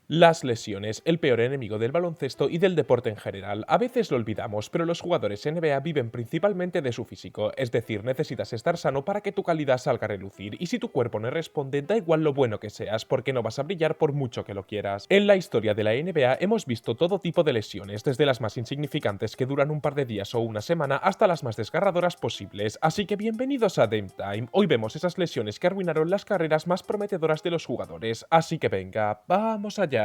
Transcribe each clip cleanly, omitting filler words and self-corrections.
Las lesiones, el peor enemigo del baloncesto y del deporte en general. A veces lo olvidamos, pero los jugadores NBA viven principalmente de su físico, es decir, necesitas estar sano para que tu calidad salga a relucir, y si tu cuerpo no responde, da igual lo bueno que seas, porque no vas a brillar por mucho que lo quieras. En la historia de la NBA hemos visto todo tipo de lesiones, desde las más insignificantes que duran un par de días o una semana, hasta las más desgarradoras posibles, así que bienvenidos a Dame Time. Hoy vemos esas lesiones que arruinaron las carreras más prometedoras de los jugadores, así que venga, vamos allá.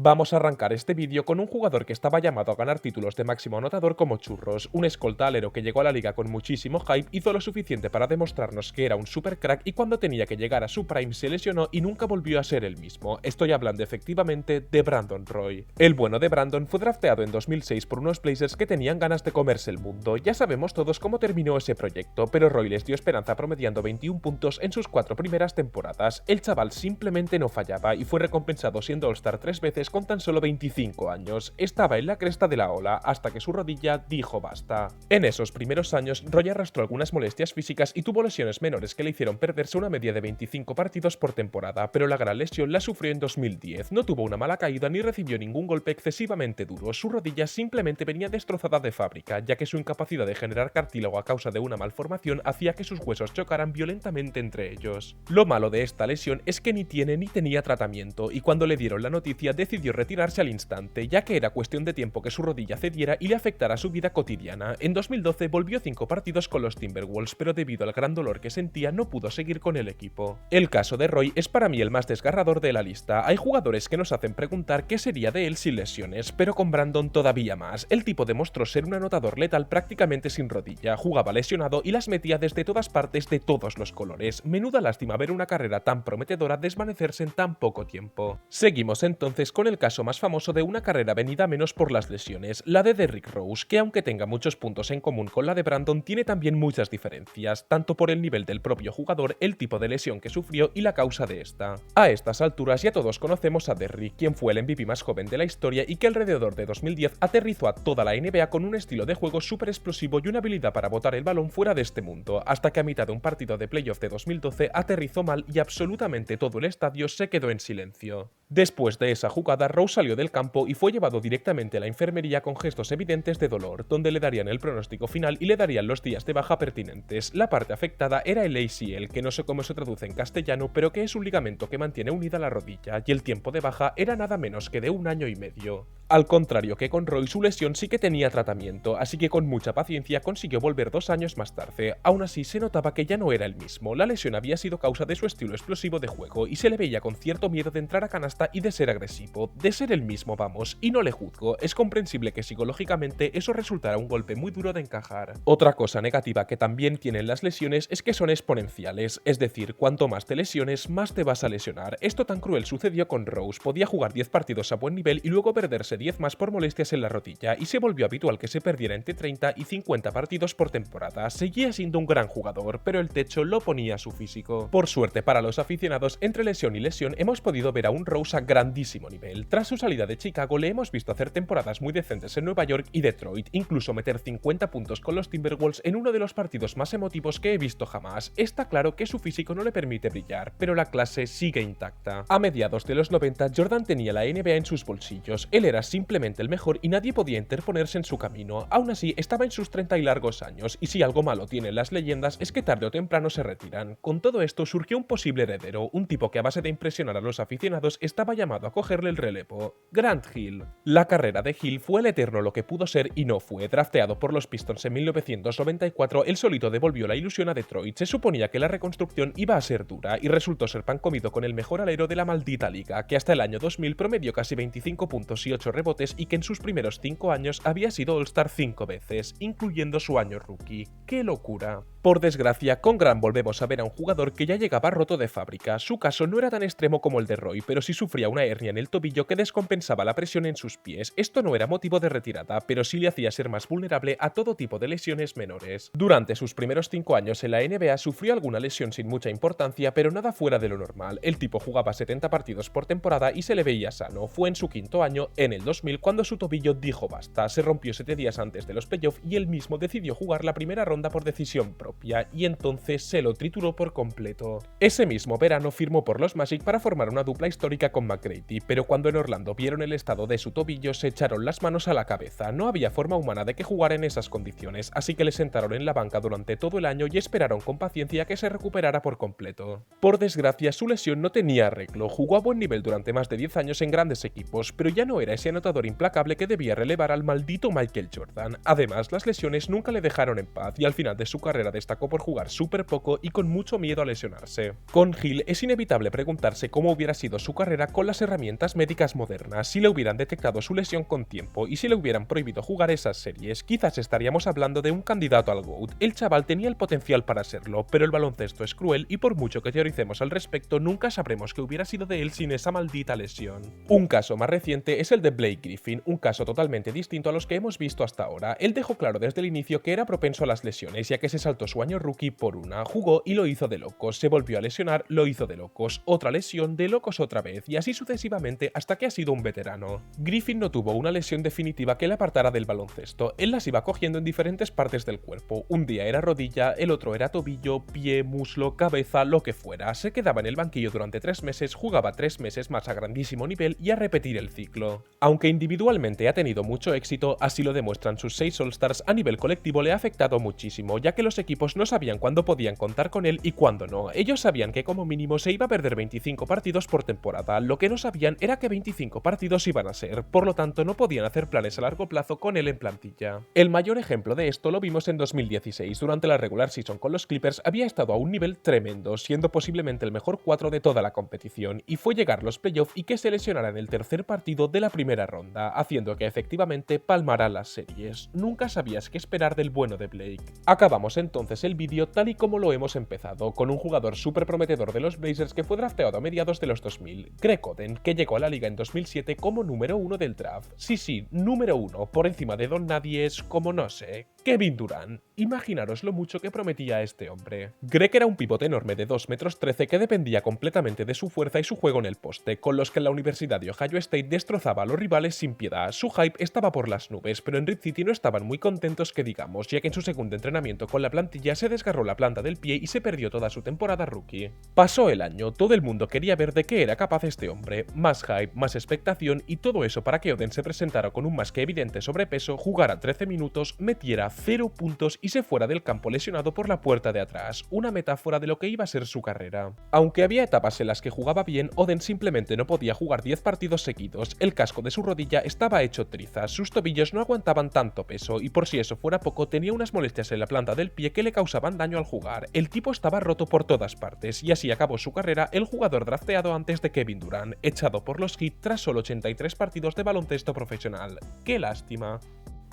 Vamos a arrancar este vídeo con un jugador que estaba llamado a ganar títulos de máximo anotador como churros, un escolta alero que llegó a la liga con muchísimo hype, hizo lo suficiente para demostrarnos que era un super crack y cuando tenía que llegar a su prime se lesionó y nunca volvió a ser el mismo. Estoy hablando efectivamente de Brandon Roy. El bueno de Brandon fue drafteado en 2006 por unos Blazers que tenían ganas de comerse el mundo. Ya sabemos todos cómo terminó ese proyecto, pero Roy les dio esperanza promediando 21 puntos en sus 4 primeras temporadas. El chaval simplemente no fallaba y fue recompensado siendo All-Star 3 veces con tan solo 25 años. Estaba en la cresta de la ola hasta que su rodilla dijo basta. En esos primeros años, Roy arrastró algunas molestias físicas y tuvo lesiones menores que le hicieron perderse una media de 25 partidos por temporada, pero la gran lesión la sufrió en 2010. No tuvo una mala caída ni recibió ningún golpe excesivamente duro. Su rodilla simplemente venía destrozada de fábrica, ya que su incapacidad de generar cartílago a causa de una malformación hacía que sus huesos chocaran violentamente entre ellos. Lo malo de esta lesión es que ni tiene ni tenía tratamiento, y cuando le dieron la noticia decidió retirarse al instante, ya que era cuestión de tiempo que su rodilla cediera y le afectara su vida cotidiana. En 2012 volvió 5 partidos con los Timberwolves, pero debido al gran dolor que sentía no pudo seguir con el equipo. El caso de Roy es para mí el más desgarrador de la lista. Hay jugadores que nos hacen preguntar qué sería de él sin lesiones, pero con Brandon todavía más. El tipo demostró ser un anotador letal prácticamente sin rodilla, jugaba lesionado y las metía desde todas partes de todos los colores. Menuda lástima ver una carrera tan prometedora desvanecerse en tan poco tiempo. Seguimos entonces con el caso más famoso de una carrera venida menos por las lesiones, la de Derrick Rose, que aunque tenga muchos puntos en común con la de Brandon, tiene también muchas diferencias, tanto por el nivel del propio jugador, el tipo de lesión que sufrió y la causa de esta. A estas alturas ya todos conocemos a Derrick, quien fue el MVP más joven de la historia y que alrededor de 2010 aterrizó a toda la NBA con un estilo de juego súper explosivo y una habilidad para botar el balón fuera de este mundo, hasta que a mitad de un partido de playoff de 2012 aterrizó mal y absolutamente todo el estadio se quedó en silencio. Después de esa jugada, Rose salió del campo y fue llevado directamente a la enfermería con gestos evidentes de dolor, donde le darían el pronóstico final y le darían los días de baja pertinentes. La parte afectada era el ACL, que no sé cómo se traduce en castellano, pero que es un ligamento que mantiene unida la rodilla, y el tiempo de baja era nada menos que de 1 año y medio. Al contrario que con Roy, su lesión sí que tenía tratamiento, así que con mucha paciencia consiguió volver 2 años más tarde. Aún así, se notaba que ya no era el mismo. La lesión había sido causa de su estilo explosivo de juego y se le veía con cierto miedo de entrar a canasta y de ser agresivo, de ser el mismo, vamos, y no le juzgo. Es comprensible que psicológicamente eso resultara un golpe muy duro de encajar. Otra cosa negativa que también tienen las lesiones es que son exponenciales, es decir, cuanto más te lesiones, más te vas a lesionar. Esto tan cruel sucedió con Rose, podía jugar 10 partidos a buen nivel y luego perderse 10 más por molestias en la rodilla, y se volvió habitual que se perdiera entre 30 y 50 partidos por temporada. Seguía siendo un gran jugador, pero el techo lo ponía a su físico. Por suerte para los aficionados, entre lesión y lesión hemos podido ver a un Rose a grandísimo nivel. Tras su salida de Chicago le hemos visto hacer temporadas muy decentes en Nueva York y Detroit, incluso meter 50 puntos con los Timberwolves en uno de los partidos más emotivos que he visto jamás. Está claro que su físico no le permite brillar, pero la clase sigue intacta. A mediados de los 90, Jordan tenía la NBA en sus bolsillos. Él era simplemente el mejor y nadie podía interponerse en su camino. Aún así, estaba en sus 30 y largos años, y si algo malo tienen las leyendas es que tarde o temprano se retiran. Con todo esto surgió un posible heredero, un tipo que a base de impresionar a los aficionados estaba llamado a cogerle el relevo: Grant Hill. La carrera de Hill fue el eterno lo que pudo ser y no fue. Drafteado por los Pistons en 1994, el solito devolvió la ilusión a Detroit. Se suponía que la reconstrucción iba a ser dura y resultó ser pan comido con el mejor alero de la maldita liga, que hasta el año 2000 promedió casi 25 puntos y 8 rebotes y que en sus primeros 5 años había sido All-Star 5 veces, incluyendo su año rookie. ¡Qué locura! Por desgracia, con Grant volvemos a ver a un jugador que ya llegaba roto de fábrica. Su caso no era tan extremo como el de Roy, pero sí sufría una hernia en el tobillo que descompensaba la presión en sus pies. Esto no era motivo de retirada, pero sí le hacía ser más vulnerable a todo tipo de lesiones menores. Durante sus primeros 5 años en la NBA sufrió alguna lesión sin mucha importancia, pero nada fuera de lo normal. El tipo jugaba 70 partidos por temporada y se le veía sano. Fue en su 5.º año, en el 2000 cuando su tobillo dijo basta, se rompió 7 días antes de los playoffs y él mismo decidió jugar la primera ronda por decisión propia y entonces se lo trituró por completo. Ese mismo verano firmó por los Magic para formar una dupla histórica con McGrady, pero cuando en Orlando vieron el estado de su tobillo se echaron las manos a la cabeza, no había forma humana de que jugara en esas condiciones, así que le sentaron en la banca durante todo el año y esperaron con paciencia que se recuperara por completo. Por desgracia, su lesión no tenía arreglo, jugó a buen nivel durante más de 10 años en grandes equipos, pero ya no era ese anotador implacable que debía relevar al maldito Michael Jordan. Además, las lesiones nunca le dejaron en paz y al final de su carrera destacó por jugar súper poco y con mucho miedo a lesionarse. Con Hill es inevitable preguntarse cómo hubiera sido su carrera con las herramientas médicas modernas, si le hubieran detectado su lesión con tiempo y si le hubieran prohibido jugar esas series, quizás estaríamos hablando de un candidato al GOAT. El chaval tenía el potencial para serlo, pero el baloncesto es cruel y por mucho que teoricemos al respecto, nunca sabremos qué hubiera sido de él sin esa maldita lesión. Un caso más reciente es el de Blake Griffin, un caso totalmente distinto a los que hemos visto hasta ahora. Él dejó claro desde el inicio que era propenso a las lesiones, ya que se saltó su año rookie por una, jugó y lo hizo de locos, se volvió a lesionar, lo hizo de locos, otra lesión, de locos otra vez, y así sucesivamente hasta que ha sido un veterano. Griffin no tuvo una lesión definitiva que le apartara del baloncesto, él las iba cogiendo en diferentes partes del cuerpo, un día era rodilla, el otro era tobillo, pie, muslo, cabeza, lo que fuera, se quedaba en el banquillo durante 3 meses, jugaba 3 meses más a grandísimo nivel y a repetir el ciclo. Aunque individualmente ha tenido mucho éxito, así lo demuestran sus 6 All-Stars, a nivel colectivo le ha afectado muchísimo, ya que los equipos no sabían cuándo podían contar con él y cuándo no. Ellos sabían que como mínimo se iba a perder 25 partidos por temporada, lo que no sabían era que 25 partidos iban a ser, por lo tanto no podían hacer planes a largo plazo con él en plantilla. El mayor ejemplo de esto lo vimos en 2016, durante la regular season con los Clippers había estado a un nivel tremendo, siendo posiblemente el mejor 4 de toda la competición, y fue llegar los playoffs y que se lesionara en el tercer partido de la primera ronda, haciendo que efectivamente palmara las series. Nunca sabías qué esperar del bueno de Blake. Acabamos entonces el vídeo tal y como lo hemos empezado, con un jugador súper prometedor de los Blazers que fue drafteado a mediados de los 2000, Greg Oden, que llegó a la liga en 2007 como número 1 del draft. Sí, número 1, por encima de Don Nadie es como no sé, Kevin Durant. Imaginaros lo mucho que prometía este hombre. Greg era un pivote enorme de 2,13 metros que dependía completamente de su fuerza y su juego en el poste, con los que en la Universidad de Ohio State destrozaba a los rivales sin piedad. Su hype estaba por las nubes, pero en Rip City no estaban muy contentos que digamos, ya que en su segundo entrenamiento con la plantilla se desgarró la planta del pie y se perdió toda su temporada rookie. Pasó el año, todo el mundo quería ver de qué era capaz este hombre, más hype, más expectación y todo eso para que Oden se presentara con un más que evidente sobrepeso, jugara 13 minutos, metiera 0 puntos y se fuera del campo lesionado por la puerta de atrás, una metáfora de lo que iba a ser su carrera. Aunque había etapas en las que jugaba bien, Oden simplemente no podía jugar 10 partidos seguidos, el casco de su rodilla estaba hecho trizas, sus tobillos no aguantaban tanto peso y por si eso fuera poco tenía unas molestias en la planta del pie que le causaban daño al jugar, el tipo estaba roto por todas partes y así acabó su carrera el jugador drafteado antes de Kevin Durant, echado por los Heat tras solo 83 partidos de baloncesto profesional. ¡Qué lástima!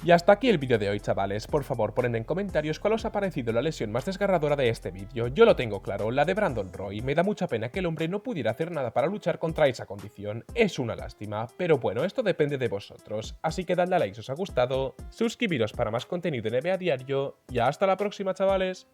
Y hasta aquí el vídeo de hoy, chavales. Por favor, poned en comentarios cuál os ha parecido la lesión más desgarradora de este vídeo. Yo lo tengo claro, la de Brandon Roy. Me da mucha pena que el hombre no pudiera hacer nada para luchar contra esa condición. Es una lástima, pero bueno, esto depende de vosotros. Así que dadle a like si os ha gustado, suscribiros para más contenido de NBA diario y hasta la próxima, chavales.